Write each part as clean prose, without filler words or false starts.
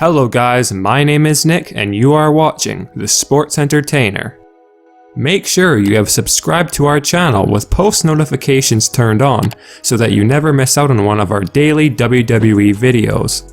Hello guys, my name is Nick and you are watching The Sports Entertainer. Make sure you have subscribed to our channel with post notifications turned on so that you never miss out on one of our daily WWE videos.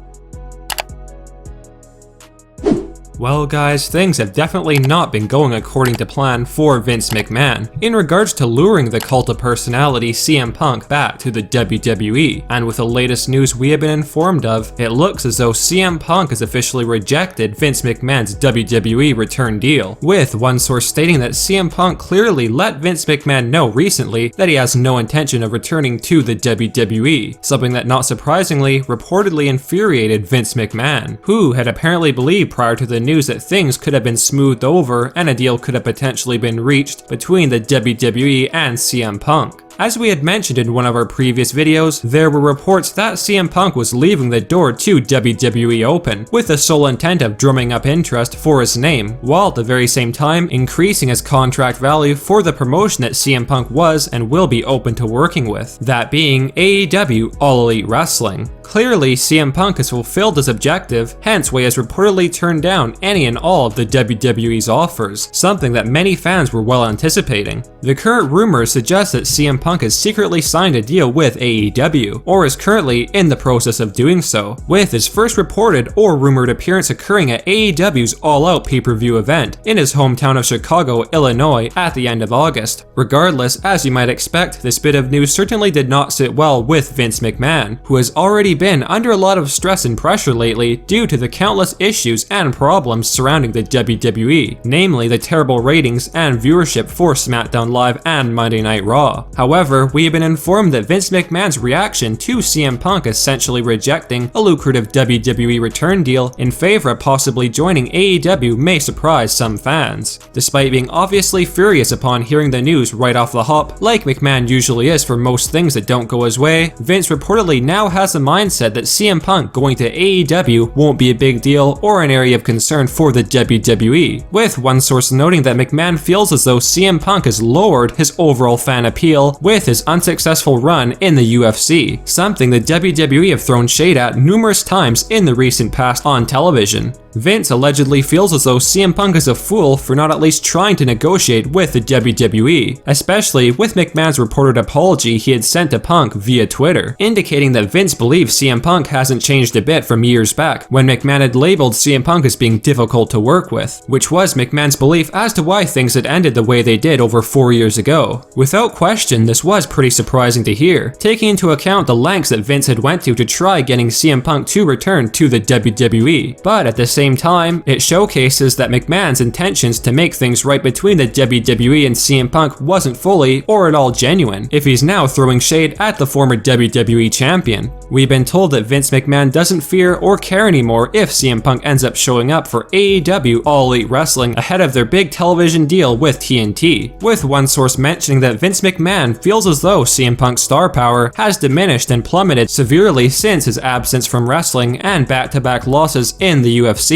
Well guys, things have definitely not been going according to plan for Vince McMahon in regards to luring the cult of personality CM Punk back to the WWE, and with the latest news we have been informed of, it looks as though CM Punk has officially rejected Vince McMahon's WWE return deal, with one source stating that CM Punk clearly let Vince McMahon know recently that he has no intention of returning to the WWE, something that not surprisingly reportedly infuriated Vince McMahon, who had apparently believed prior to the news that things could have been smoothed over and a deal could have potentially been reached between the WWE and CM Punk. As we had mentioned in one of our previous videos, there were reports that CM Punk was leaving the door to WWE open, with the sole intent of drumming up interest for his name, while at the very same time increasing his contract value for the promotion that CM Punk was and will be open to working with, that being AEW All Elite Wrestling. Clearly, CM Punk has fulfilled his objective, hence why he has reportedly turned down any and all of the WWE's offers, something that many fans were well anticipating. The current rumors suggest that CM Punk has secretly signed a deal with AEW, or is currently in the process of doing so, with his first reported or rumored appearance occurring at AEW's All Out pay-per-view event in his hometown of Chicago, Illinois at the end of August. Regardless, as you might expect, this bit of news certainly did not sit well with Vince McMahon, who has already been under a lot of stress and pressure lately due to the countless issues and problems surrounding the WWE, namely the terrible ratings and viewership for SmackDown Live and Monday Night Raw. However, we have been informed that Vince McMahon's reaction to CM Punk essentially rejecting a lucrative WWE return deal in favor of possibly joining AEW may surprise some fans. Despite being obviously furious upon hearing the news right off the hop, like McMahon usually is for most things that don't go his way, Vince reportedly now has a mindset that CM Punk going to AEW won't be a big deal or an area of concern for the WWE, with one source noting that McMahon feels as though CM Punk has lowered his overall fan appeal with his unsuccessful run in the UFC, something the WWE have thrown shade at numerous times in the recent past on television. Vince allegedly feels as though CM Punk is a fool for not at least trying to negotiate with the WWE, especially with McMahon's reported apology he had sent to Punk via Twitter, indicating that Vince believes CM Punk hasn't changed a bit from years back when McMahon had labeled CM Punk as being difficult to work with, which was McMahon's belief as to why things had ended the way they did over 4 years ago. Without question, this was pretty surprising to hear, taking into account the lengths that Vince had went to try getting CM Punk to return to the WWE, but at the same time, it showcases that McMahon's intentions to make things right between the WWE and CM Punk wasn't fully or at all genuine, if he's now throwing shade at the former WWE champion. We've been told that Vince McMahon doesn't fear or care anymore if CM Punk ends up showing up for AEW All Elite Wrestling ahead of their big television deal with TNT, with one source mentioning that Vince McMahon feels as though CM Punk's star power has diminished and plummeted severely since his absence from wrestling and back-to-back losses in the UFC.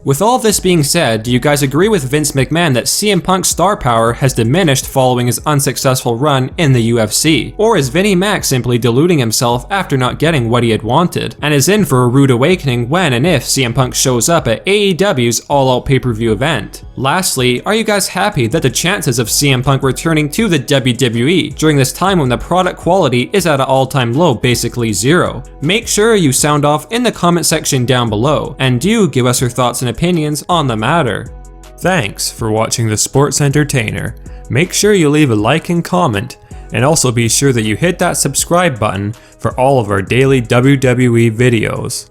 With all this being said, do you guys agree with Vince McMahon that CM Punk's star power has diminished following his unsuccessful run in the UFC? Or is Vinnie Mac simply deluding himself after not getting what he had wanted, and is in for a rude awakening when and if CM Punk shows up at AEW's All Out pay-per-view event? Lastly, are you guys happy that the chances of CM Punk returning to the WWE during this time when the product quality is at an all-time low, basically zero? Make sure you sound off in the comment section down below, and do give us your thoughts and opinions on the matter. Thanks for watching The Sports Entertainer. Make sure you leave a like and comment, and also be sure that you hit that subscribe button for all of our daily WWE videos.